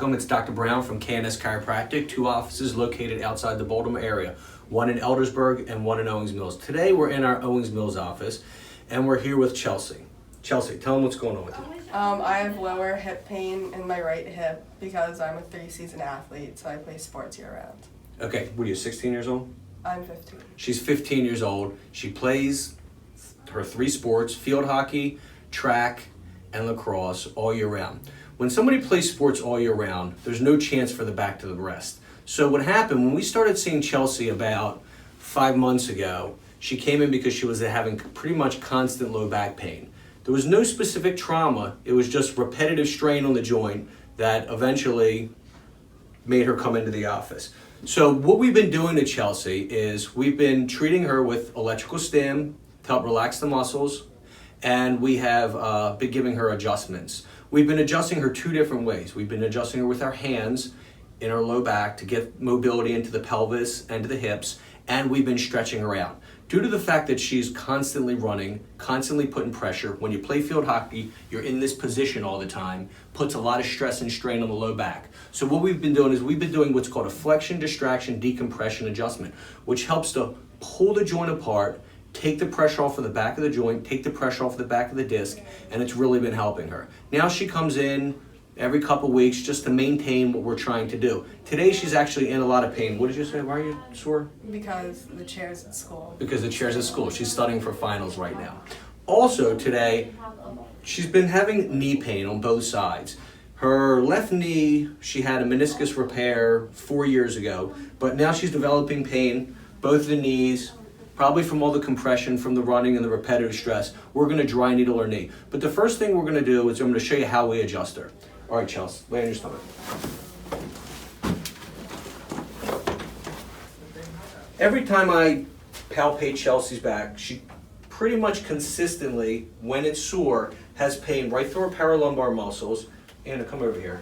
Welcome, it's Dr. Brown from K&S Chiropractic, 2 offices located outside the Baltimore area, one in Eldersburg and one in Owings Mills. Today we're in our Owings Mills office and we're here with Chelsea. Chelsea, tell them what's going on with you. I have lower hip pain in my right hip because I'm a 3-season athlete, so I play sports year-round. Okay, what are you, 16 years old? I'm 15. She's 15 years old. She plays her 3 sports, field hockey, track, and lacrosse all year round. When somebody plays sports all year round, there's no chance for the back to rest. So what happened, when we started seeing Chelsea about 5 months ago, she came in because she was having pretty much constant low back pain. There was no specific trauma, it was just repetitive strain on the joint that eventually made her come into the office. So what we've been doing to Chelsea is we've been treating her with electrical stim to help relax the muscles, and we have been giving her adjustments. We've been adjusting her 2 different ways. We've been adjusting her with our hands in her low back to get mobility into the pelvis and to the hips, and we've been stretching her out. Due to the fact that she's constantly running, constantly putting pressure, when you play field hockey, you're in this position all the time, puts a lot of stress and strain on the low back. So what we've been doing is we've been doing what's called a flexion, distraction, decompression adjustment, which helps to pull the joint apart, take the pressure off of the back of the joint, take the pressure off the back of the disc, and it's really been helping her. Now she comes in every couple weeks just to maintain what we're trying to do. Today she's actually in a lot of pain. What did you say? Why are you sore? Because the chair's at school. Because the chair's at school. She's studying for finals right now. Also today, she's been having knee pain on both sides. Her left knee, she had a meniscus repair 4 years ago, but now she's developing pain, both the knees, probably from all the compression from the running and the repetitive stress. We're going to dry needle her knee. But the first thing we're going to do is I'm going to show you how we adjust her. All right, Chelsea, lay on your stomach. Every time I palpate Chelsea's back, she pretty much consistently, when it's sore, has pain right through her paralumbar muscles. Anna, come over here.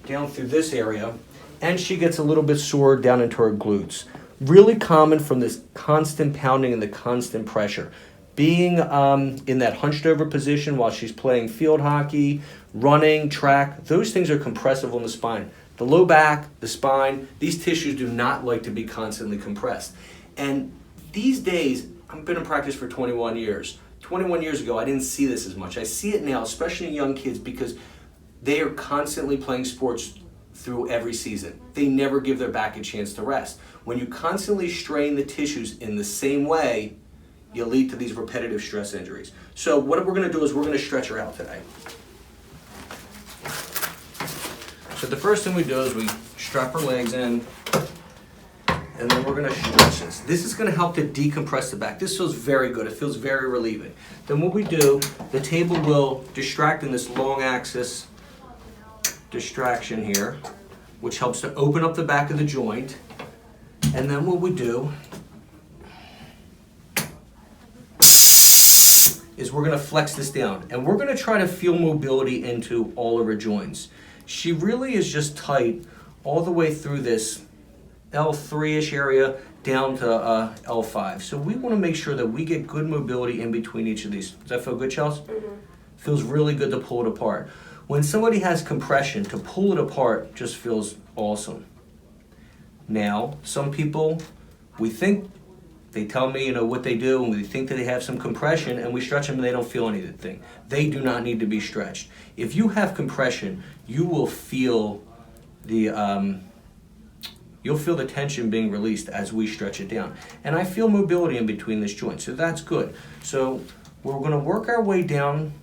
Down through this area. And she gets a little bit sore down into her glutes. Really common from this constant pounding and the constant pressure. Being in that hunched over position while she's playing field hockey, running, track, those things are compressive on the spine. The low back, the spine, these tissues do not like to be constantly compressed. And these days, I've been in practice for 21 years. 21 years ago, I didn't see this as much. I see it now, especially in young kids, because they are constantly playing sports through every season. They never give their back a chance to rest. When you constantly strain the tissues in the same way, you lead to these repetitive stress injuries. So what we're going to do is we're going to stretch her out today. So the first thing we do is we strap her legs in, and then we're going to stretch this. This is going to help to decompress the back. This feels very good. It feels very relieving. Then what we do, the table will distract in this long axis distraction here, which helps to open up the back of the joint. And then what we do is we're going to flex this down, and we're going to try to feel mobility into all of her joints. She really is just tight all the way through this L3-ish area down to L5. So we want to make sure that we get good mobility in between each of these. Does that feel good, Chelsea? Mm-hmm. Feels really good to pull it apart. When somebody has compression, to pull it apart just feels awesome. Now, some people, we think, they tell me, what they do, and we think that they have some compression, and we stretch them and they don't feel anything. They do not need to be stretched. If you have compression, you will feel you'll feel the tension being released as we stretch it down. And I feel mobility in between this joint, so that's good. So we're going to work our way down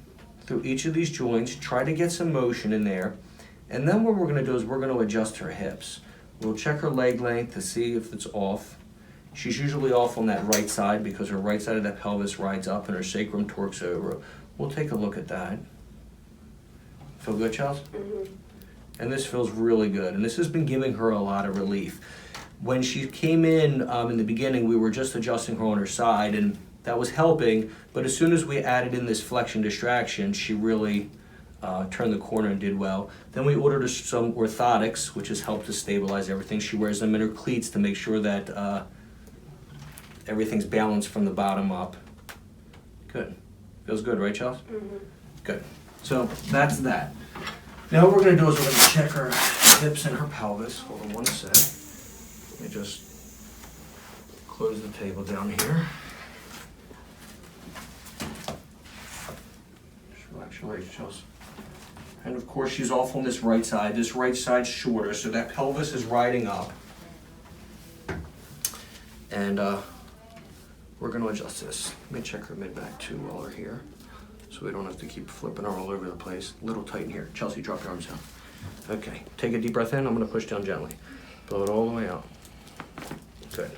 through each of these joints, try to get some motion in there, and then what we're going to do is we're going to adjust her hips. We'll check her leg length to see if it's off. She's usually off on that right side because her right side of that pelvis rides up and her sacrum torques over. We'll take a look at that. Feel good, Chelsea? Mm-hmm. And this feels really good, and this has been giving her a lot of relief. When she came in the beginning, we were just adjusting her on her side, and that was helping, but as soon as we added in this flexion distraction, she really turned the corner and did well. Then we ordered her some orthotics, which has helped to stabilize everything. She wears them in her cleats to make sure that everything's balanced from the bottom up. Good. Feels good, right, Chelsea? Mm-hmm. Good. So that's that. Now what we're going to do is we're going to check her hips and her pelvis. Hold on one sec. Let me just close the table down here. Just relax your legs, Chelsea. And of course, she's off on this right side. This right side's shorter, so that pelvis is riding up. And we're going to adjust this. Let me check her mid-back too while we're here, so we don't have to keep flipping her all over the place. A little tight in here. Chelsea, drop your arms down. Okay, take a deep breath in. I'm going to push down gently. Blow it all the way out. Good.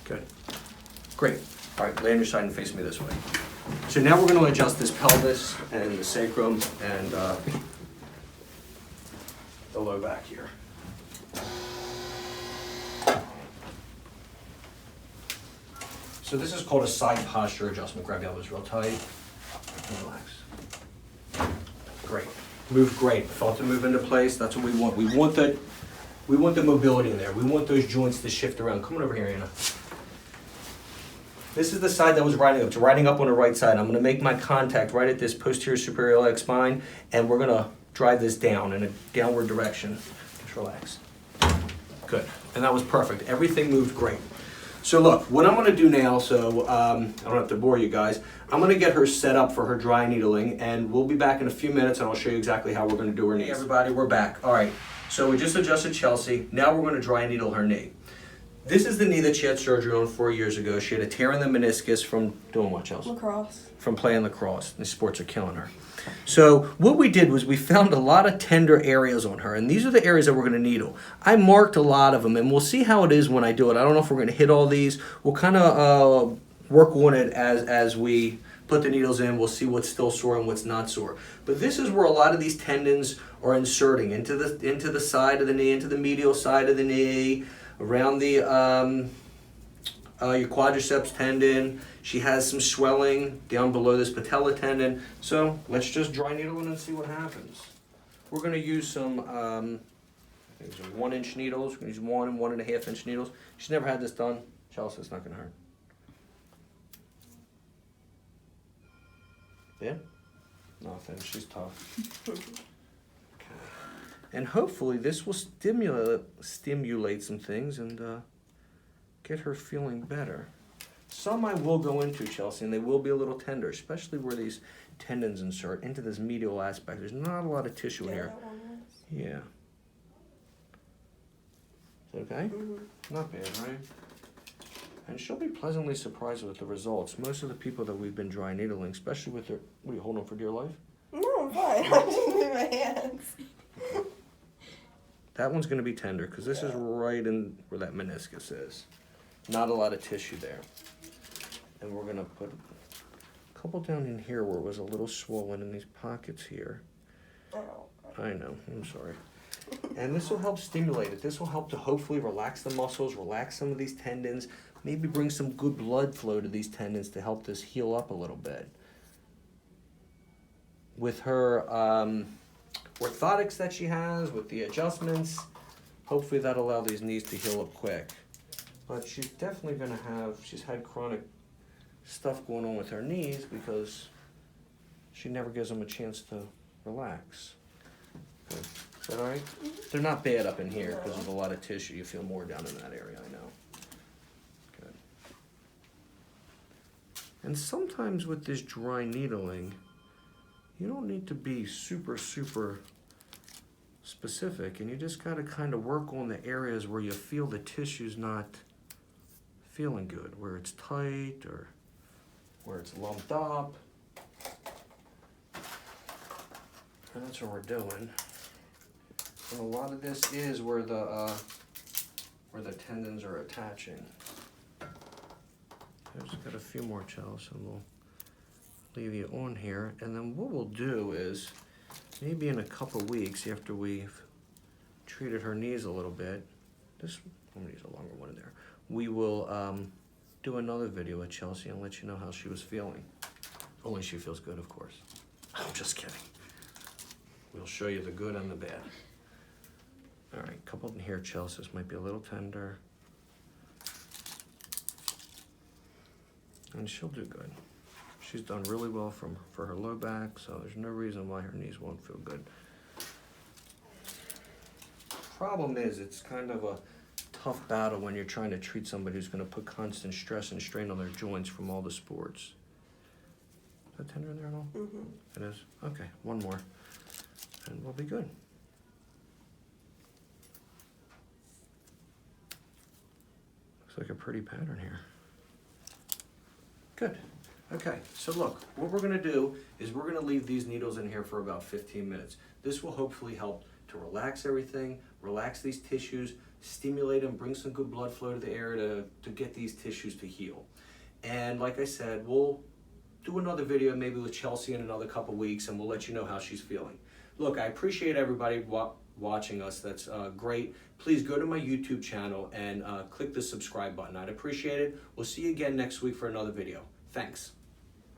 Good. Great. All right, lay on your side and face me this way. So now we're going to adjust this pelvis and the sacrum and the low back here. So this is called a side posture adjustment. Grab your elbows real tight and relax. Great. Move great. Felt it move into place. That's what we want. We want the mobility in there. We want those joints to shift around. Come on over here, Anna. This is the side that was riding up. It's riding up on the right side. I'm going to make my contact right at this posterior superior iliac spine, and we're going to drive this down in a downward direction. Just relax. Good. And that was perfect. Everything moved great. So look, what I'm going to do now, so I don't have to bore you guys, I'm going to get her set up for her dry needling, and we'll be back in a few minutes, and I'll show you exactly how we're going to do her knee. Hey everybody, we're back. All right, so we just adjusted Chelsea. Now we're going to dry needle her knee. This is the knee that she had surgery on 4 years ago. She had a tear in the meniscus from doing what, Chelsea? Lacrosse. From playing lacrosse. These sports are killing her. So what we did was we found a lot of tender areas on her, and these are the areas that we're going to needle. I marked a lot of them, and we'll see how it is when I do it. I don't know if we're going to hit all these. We'll kind of work on it as we put the needles in. We'll see what's still sore and what's not sore. But this is where a lot of these tendons are inserting into the side of the knee, into the medial side of the knee, around the your quadriceps tendon. She has some swelling down below this patella tendon. So let's just dry needle it and see what happens. We're going to use some 1-inch needles. We're going to use 1 and 1.5 inch needles. She's never had this done. Chelsea, it's not going to hurt. Yeah? Nothing. She's tough. Okay. And hopefully this will stimulate some things and get her feeling better. Some I will go into, Chelsea, and they will be a little tender, especially where these tendons insert into this medial aspect. There's not a lot of tissue in here. Yeah. Is that okay? Mm-hmm. Not bad, right? And she'll be pleasantly surprised with the results. Most of the people that we've been dry needling, especially with their... What are you holding for dear life? No, I'm fine. I'm just moving my hands. That one's going to be tender because this is right in where that meniscus is. Not a lot of tissue there. And we're going to put a couple down in here where it was a little swollen in these pockets here. Oh. I know, I'm sorry. And this will help stimulate it. This will help to hopefully relax the muscles, relax some of these tendons, maybe bring some good blood flow to these tendons to help this heal up a little bit. With her orthotics that she has, with the adjustments, hopefully that'll allow these knees to heal up quick. But she's definitely going to have, she's had chronic stuff going on with her knees because she never gives them a chance to relax. Good. Is that all right? Mm-hmm. They're not bad up in here because of a lot of tissue. You feel more down in that area, I know. Good. And sometimes with this dry needling, you don't need to be super specific, and you just got to kind of work on the areas where you feel the tissue's not feeling good, where it's tight or where it's lumped up. And that's what we're doing. And a lot of this is where the tendons are attaching. I've just got a few more cells, and we'll leave you on here. And then what we'll do is maybe in a couple weeks after we've treated her knees a little bit, I'm gonna use a longer one in there. We will do another video with Chelsea and let you know how she was feeling. Only she feels good, of course. I'm just kidding. We'll show you the good and the bad. All right, couple in here, Chelsea. This might be a little tender. And she'll do good. She's done really well for her low back, so there's no reason why her knees won't feel good. problem is it's kind of a tough battle when you're trying to treat somebody who's going to put constant stress and strain on their joints from all the sports. Is that tender in there at all? Mm-hmm. It is? Okay, one more. And we'll be good. Looks like a pretty pattern here. Good. Okay, so look, what we're gonna do is we're gonna leave these needles in here for about 15 minutes. This will hopefully help to relax everything, relax these tissues, stimulate them, bring some good blood flow to the area to get these tissues to heal. And like I said, we'll do another video maybe with Chelsea in another couple weeks, and we'll let you know how she's feeling. Look, I appreciate everybody watching us. That's great. Please go to my YouTube channel and click the subscribe button. I'd appreciate it. We'll see you again next week for another video. Thanks.